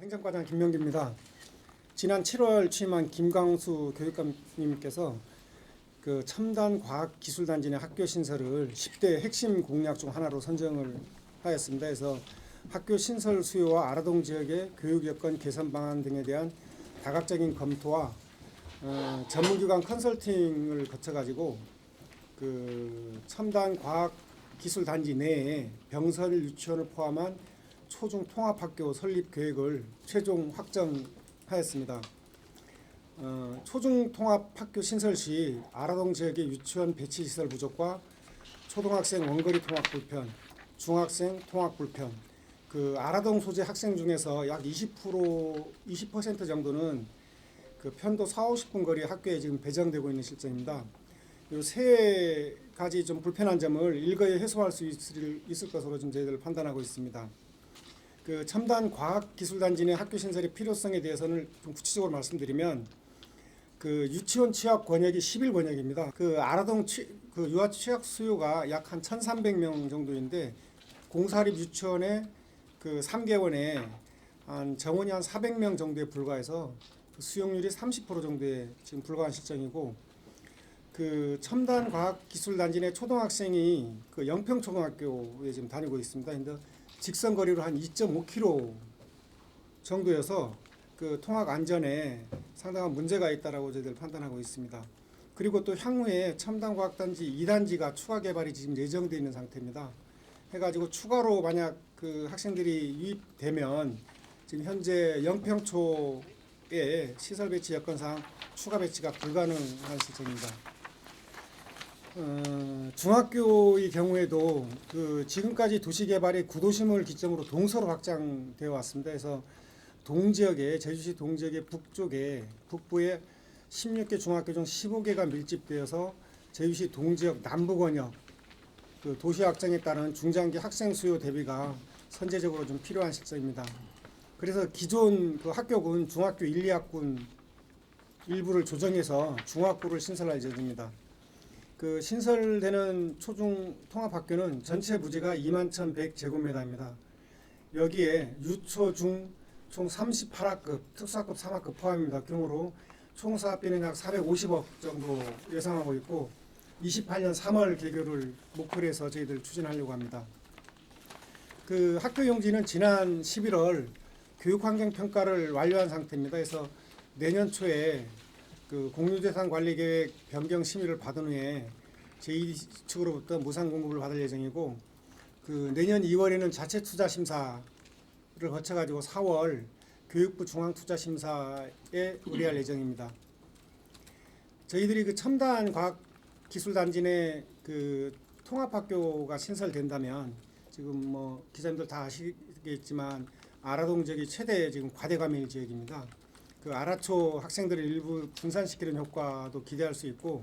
행정과장 김명기입니다. 지난 7월 취임한 김광수 교육감님께서 그 첨단 과학기술단지 내 학교 신설을 10대 핵심 공약 중 하나로 선정을 하였습니다. 그래서 학교 신설 수요와 아라동 지역의 교육 여건 개선 방안 등에 대한 다각적인 검토와 전문기관 컨설팅을 거쳐가지고 그 첨단 과학기술단지 내에 병설 유치원을 포함한 초중 통합학교 설립 계획을 최종 확정하였습니다. 초중 통합학교 신설 시 아라동 지역의 유치원 배치 시설 부족과 초등학생 원거리 통학 불편, 중학생 통학 불편, 그 아라동 소재 학생 중에서 약 20% 정도는 그 편도 40-50분 거리 학교에 지금 배정되고 있는 실정입니다. 이 세 가지 좀 불편한 점을 일거에 해소할 수 있을 것으로 지금 저희들 판단하고 있습니다. 그 첨단 과학기술단지 내 학교 신설의 필요성에 대해서는 좀 구체적으로 말씀드리면 그 유치원 취약 권역이 11권역입니다. 그 아라동 그 유아 취약 수요가 약 한 1,300명 정도인데 공사립 유치원의 그 3개원에 한 정원이 한 400명 정도에 불과해서 그 수용률이 30% 정도에 지금 불과한 실정이고, 그 첨단 과학기술단지 내 초등학생이 그 영평초등학교에 지금 다니고 있습니다. 근데 직선 거리로 한 2.5km 정도여서 그 통학 안전에 상당한 문제가 있다라고 저희들 판단하고 있습니다. 그리고 또 향후에 첨단 과학단지 2단지가 추가 개발이 지금 예정되어 있는 상태입니다. 해가지고 추가로 만약 그 학생들이 유입되면 지금 현재 영평초에 시설 배치 여건상 추가 배치가 불가능한 실정입니다. 중학교의 경우에도 그 지금까지 도시개발의 구도심을 기점으로 동서로 확장되어 왔습니다. 그래서 동지역에 제주시 동지역의 북부에 16개 중학교 중 15개가 밀집되어서 제주시 동지역 남부권역 그 도시 확장에 따른 중장기 학생 수요 대비가 선제적으로 좀 필요한 실정입니다. 그래서 기존 그 학교군 중학교 1, 2학군 일부를 조정해서 중학교를 신설할 예정입니다. 그 신설되는 초중 통합학교는 전체 부지가 21,100제곱미터입니다. 여기에 유초중 총 38학급, 특수학급 3학급 포함입니다. 경우로 총 사업비는 약 450억 정도 예상하고 있고 28년 3월 개교를 목표로 해서 저희들 추진하려고 합니다. 그 학교 용지는 지난 11월 교육환경평가를 완료한 상태입니다. 그래서 내년 초에 그 공유재산관리계획 변경 심의를 받은 후에 제2 측으로부터 무상 공급을 받을 예정이고, 그 내년 2월에는 자체 투자 심사를 거쳐가지고 4월 교육부 중앙투자심사에 의뢰할 예정입니다. 저희들이 그 첨단 과학기술단지 내 그 통합학교가 신설된다면 지금 뭐 기자님들 다 아시겠지만 아라동 지역이 최대 지금 과대감일 지역입니다. 그 아라초 학생들을 일부 분산시키는 효과도 기대할 수 있고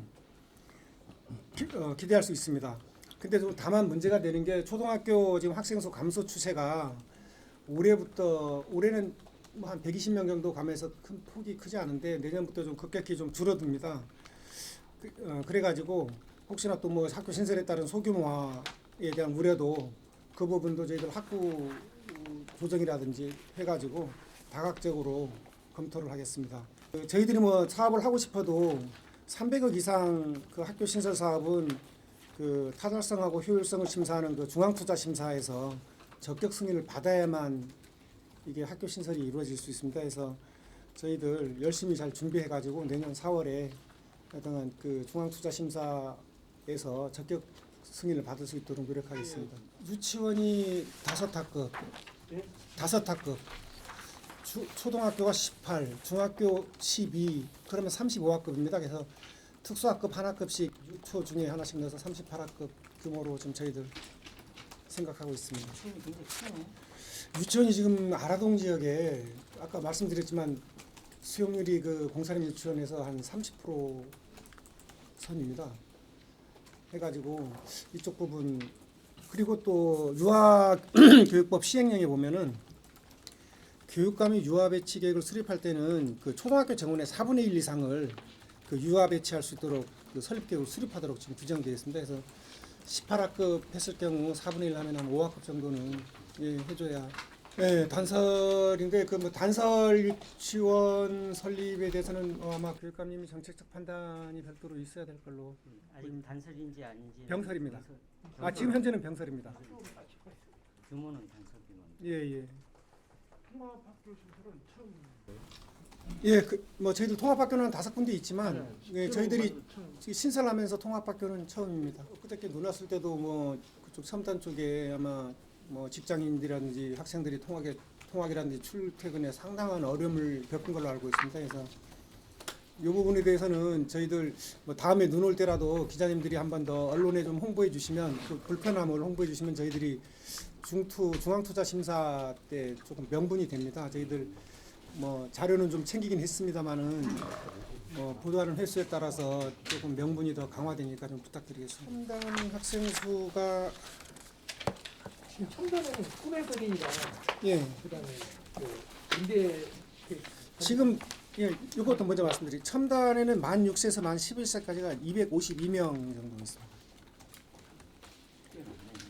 기대할 수 있습니다. 근데 좀 다만 문제가 되는 게 초등학교 지금 학생 수 감소 추세가 올해는 뭐 한 120명 정도 감해서 큰 폭이 크지 않은데 내년부터 좀 급격히 좀 줄어듭니다. 그래가지고 혹시나 또 뭐 학교 신설에 따른 소규모화에 대한 우려도 그 부분도 저희들 학부 조정이라든지 해가지고 다각적으로 검토를 하겠습니다. 저희들이 뭐 사업을 하고 싶어도 300억 이상 그 학교 신설 사업은 그 타당성하고 효율성을 심사하는 그 중앙투자심사에서 적격 승인을 받아야만 이게 학교 신설이 이루어질 수 있습니다. 그래서 저희들 열심히 잘 준비해가지고 내년 4월에 하여튼 그 중앙투자심사에서 적격 승인을 받을 수 있도록 노력하겠습니다. 유치원이 5학급, 5학급. 초등학교가 18, 중학교 12, 그러면 35학급입니다. 그래서 특수학급 하나급씩 6초 중에 하나씩 넣어서 38학급 규모로 지금 저희들 생각하고 있습니다. 유치원이 지금 아라동 지역에 아까 말씀드렸지만 수용률이 그 공사립 유치원에서 한 30% 선입니다. 해가지고 이쪽 부분, 그리고 또 유아교육법 시행령에 보면은 교육감이 유아 배치 계획을 수립할 때는 그 초등학교 정원의 4분의 1 이상을 그 유아 배치할 수 있도록 그 설립 계획을 수립하도록 지금 규정되어 있습니다. 그래서 18학급 했을 경우 4분의 1 하면 한 5학급 정도는 해줘야 네, 단설인데 그 뭐 단설 유치원 설립에 대해서는 아마 교육감님이 정책적 판단이 별도로 있어야 될 걸로 아직 보입니다. 단설인지 아닌지. 병설입니다. 병설. 아 지금 현재는 병설입니다. 규모는 단설 규모. 예. 통합학교 시설은 처음. 예, 뭐 저희들 통합학교는 5군데 있지만 예, 저희들이 처음. 신설하면서 통합학교는 처음입니다. 그저께 눈 왔을 때도 뭐 그쪽 첨단 쪽에 아마 뭐 직장인들이라든지 학생들이 통학이라든지 출퇴근에 상당한 어려움을 겪은 걸로 알고 있습니다. 그래서 이 부분에 대해서는 저희들 뭐 다음에 눈 올 때라도 기자님들이 한 번 더 언론에 좀 홍보해 주시면 그 불편함을 홍보해 주시면 저희들이 중앙투자심사 때 조금 명분이 됩니다. 저희들 뭐 자료는 좀 챙기긴 했습니다만은 보도하는 횟수에 따라서 조금 명분이 더 강화되니까 좀 부탁드리겠습니다. 첨단 학생 수가 지금 첨단에는 꿈의그린이랑 예 그다음에 그 인대 지금 예 이것도 먼저 말씀드릴게요. 첨단에는 만 6세에서 만 11세까지가 252명 정도 있습니다.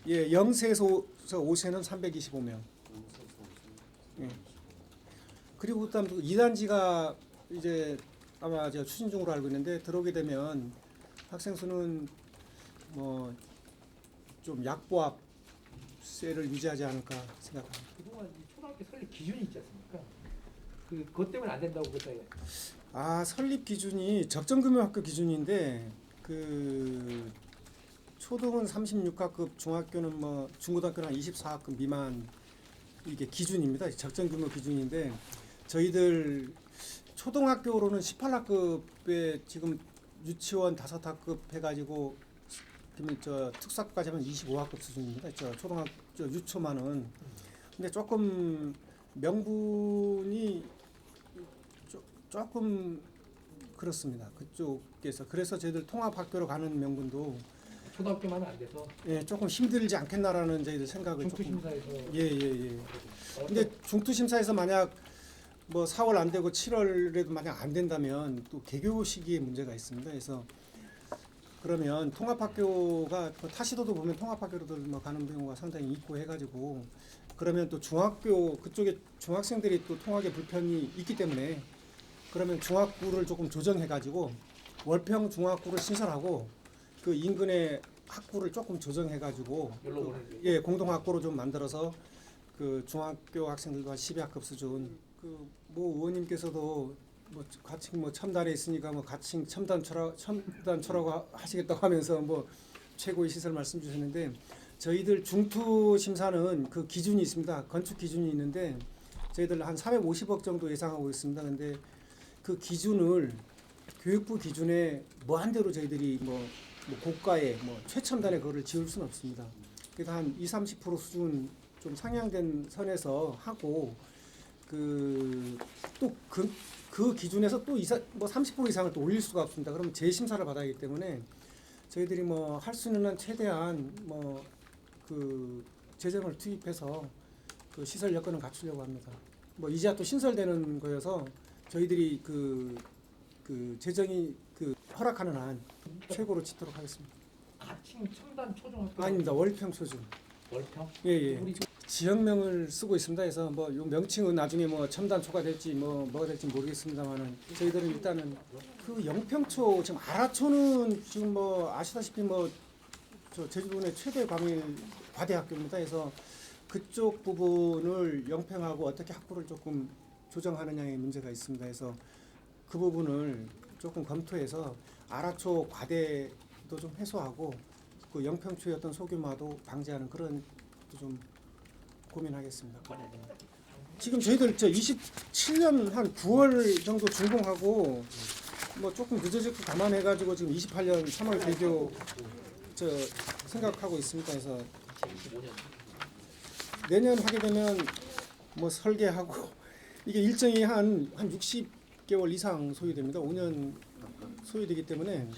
예 0세에서 5세는 325명. 예. 그리고 그다음 또 2단지가 이제 아마 제가 추진 중으로 알고 있는데 들어오게 되면 학생 수는 뭐 좀 약보합세를 유지하지 않을까 생각합니다. 그동안 이 초등학교 설립 기준이 있지 않습니까? 그것 때문에 안 된다고 그랬다가 아 설립 기준이 적정금융학교 기준인데 그 초등은 36학급, 중학교는 뭐 중고등학교는 24학급 미만 이게 기준입니다. 적정규모 기준인데 저희들 초등학교로는 18학급에 지금 유치원 5학급 해가지고 그러면 저 특사까지 하면 25학급 수준입니다. 저 초등학교 유초만은 근데 조금 명분이 조금 그렇습니다. 그쪽에서 그래서 저희들 통합학교로 가는 명분도 초등학교만은 안 돼서 예 조금 힘들지 않겠나라는 저희들 생각을 조금 중투심사에서 예. 근데 중투심사에서 만약 뭐 4월 안 되고 7월에도 만약 안 된다면 또 개교 시기에 문제가 있습니다. 그래서 그러면 통합학교가 그 타시도도 보면 통합학교로도 뭐 가는 경우가 상당히 있고 해가지고 그러면 또 중학교 그쪽에 중학생들이 또 통학에 불편이 있기 때문에 그러면 중학구를 조금 조정해가지고 월평 중학구를 신설하고 그 인근의 학구를 조금 조정해가지고 연로 보내주고 예 공동학구로 좀 만들어서 그 중학교 학생들과 12학급 수준 그 모 의원님께서도 뭐 가칭 뭐 첨단에 있으니까 뭐 가칭 첨단초라고 하시겠다고 하면서 뭐 최고의 시설 말씀 주셨는데 저희들 중투 심사는 그 기준이 있습니다. 건축 기준이 있는데 저희들 한 450억 정도 예상하고 있습니다. 근데 그 기준을 교육부 기준에 무한대로 저희들이 뭐 고가의 뭐 최첨단의 그거를 지을 수는 없습니다. 그래서 한 20-30% 수준 좀 상향된 선에서 하고 그 기준에서 또 뭐 30% 이상을 또 올릴 수가 없습니다. 그러면 재심사를 받아야 하기 때문에 저희들이 뭐 할 수 있는 한 최대한 뭐 그 재정을 투입해서 그 시설 여건을 갖추려고 합니다. 뭐 이제야 또 신설되는 거여서 저희들이 그 재정이 그 허락하는 한 최고로 짓도록 하겠습니다. 가칭 첨단 초중학교 아닙니다. 월평 초중. 월평 예. 우리 지역명을 쓰고 있습니다. 그래서 뭐 요 명칭은 나중에 뭐 첨단초가 될지 뭐가 될지 모르겠습니다만은 저희들은 일단은 그 영평초 지금 아라초는 지금 뭐 아시다시피 뭐 저 제주도 내 최대 과대학교입니다. 그래서 그쪽 부분을 영평하고 어떻게 학부를 조금 조정하느냐의 문제가 있습니다. 그래서 그 부분을 조금 검토해서 아라초 과대도 좀 해소하고 그 영평초의 어떤 소규모도 방지하는 그런 것도 좀 고민하겠습니다. 지금 저희들 저 27년 한 9월 정도 준공하고 뭐 조금 늦어질 거 감안해가지고 지금 28년 3월 개교 저 생각하고 있습니다. 그래서 내년 하게 되면 뭐 설계하고 이게 일정이 한 60개월 이상 소요됩니다. 5년 소요되기 때문에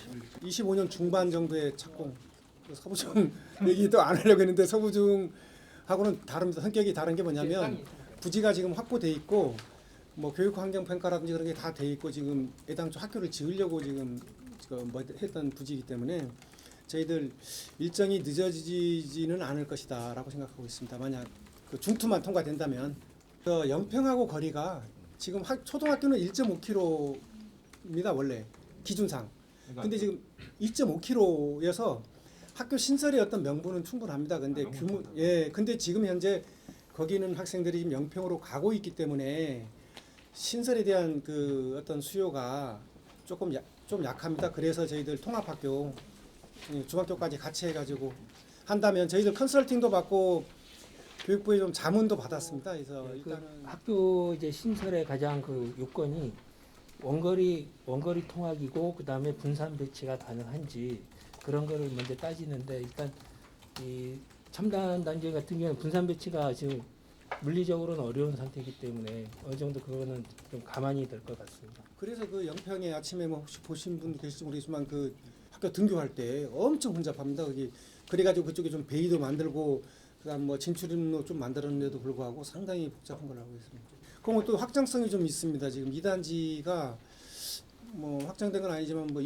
25년 중반 정도의 착공. 서부중 얘기 또 안 하려고 했는데 서부중하고는 다릅니다. 성격이 다른 게 뭐냐면 부지가 지금 확보돼 있고 뭐 교육 환경 평가라든지 그런 게 다 돼 있고 지금 애당초 학교를 지으려고 지금 뭐 했던 부지이기 때문에 저희들 일정이 늦어지지는 않을 것이다라고 생각하고 있습니다. 만약 그 중투만 통과된다면 영평하고 거리가 지금 초등학교는 1.5km입니다 원래 기준상. 근데 지금 2.5km여서 학교 신설의 어떤 명분은 충분합니다. 근데 근데 지금 현재 거기는 학생들이 지금 영평으로 가고 있기 때문에 신설에 대한 그 어떤 수요가 좀 약합니다. 그래서 저희들 통합학교 중학교까지 같이 해가지고 한다면 저희들 컨설팅도 받고 교육부에 좀 자문도 받았습니다. 그래서 그 일단은 학교 이제 신설의 가장 그 요건이 원거리 통학이고 그다음에 분산 배치가 가능한지 그런 거를 먼저 따지는데 일단 이 첨단 단지 같은 경우는 분산 배치가 지금 물리적으로는 어려운 상태이기 때문에 어느 정도 그거는 좀 가만히 될 것 같습니다. 그래서 그 영평에 아침에 뭐 혹시 보신 분 계실지 모르겠지만 그 학교 등교할 때 엄청 혼잡합니다. 거기 그래가지고 그쪽에 좀 베이도 만들고 그다음 뭐 진출입로 좀 만들었는데도 불구하고 상당히 복잡한 걸로 알고 있습니다. 그리고 또 확장성이 좀 있습니다. 지금 2단지가 뭐 확장된 건 아니지만 뭐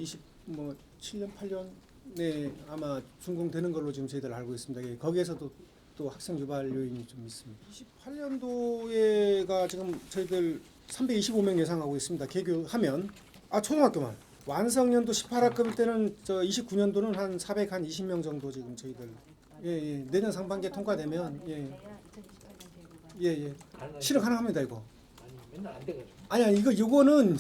7년 8년에 아마 준공되는 걸로 지금 저희들 알고 있습니다. 예, 거기에서도 또 학생 유발 요인이 좀 있습니다. 28년도에가 지금 저희들 325명 예상하고 있습니다. 개교하면 초등학교만 완성년도 18학급일 때는 저 29년도는 한 420명 정도 지금 저희들 내년 상반기에 통과되면 실행 가능합니다 이거. 아니 맨날 안 돼가지고. 아니 이거는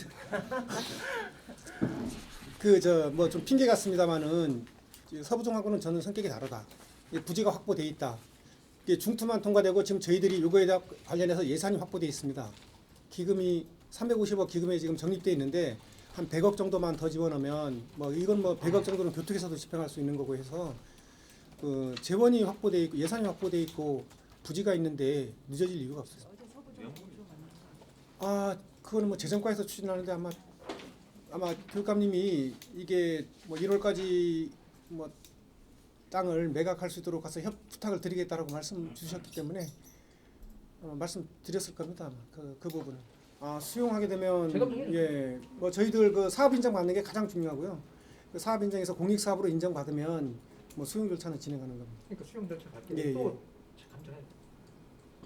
그 저 뭐 좀 핑계 같습니다만은 서부중앙고는 저는 성격이 다르다. 부지가 확보돼 있다. 이게 중투만 통과되고 지금 저희들이 요거에 관련해서 예산이 확보돼 있습니다. 기금이 350억 기금에 지금 적립돼 있는데 한 100억 정도만 더 집어넣으면 뭐 이건 뭐 100억 정도는 교통에서도 집행할 수 있는 거고 해서 그 재원이 확보돼 있고 예산이 확보돼 있고 부지가 있는데 늦어질 이유가 없어요. 그거는 뭐 재정과에서 추진하는데 아마 교육감님이 이게 뭐 1월까지 뭐 땅을 매각할 수 있도록 가서 부탁을 드리겠다라고 말씀 주셨기 때문에 말씀드렸을 겁니다. 아마 그 부분은 수용하게 되면 뭐 저희들 그 사업 인정 받는 게 가장 중요하고요. 그 사업 인정에서 공익 사업으로 인정받으면 뭐 수용 절차는 진행하는 겁니다. 그러니까 수용 절차 갈 때 또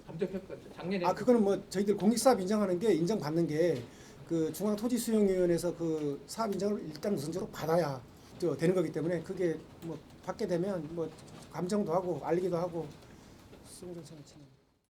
감정 평가 작년에 그거는 뭐 저희들 공익 사업 인정하는 게 인정받는 게 그 중앙토지수용위원회에서 그 사업 인정을 일단 우선적으로 받아야 되는 거기 때문에 그게 뭐 받게 되면 뭐 감정도 하고 알리기도 하고 수용 절차는 진행.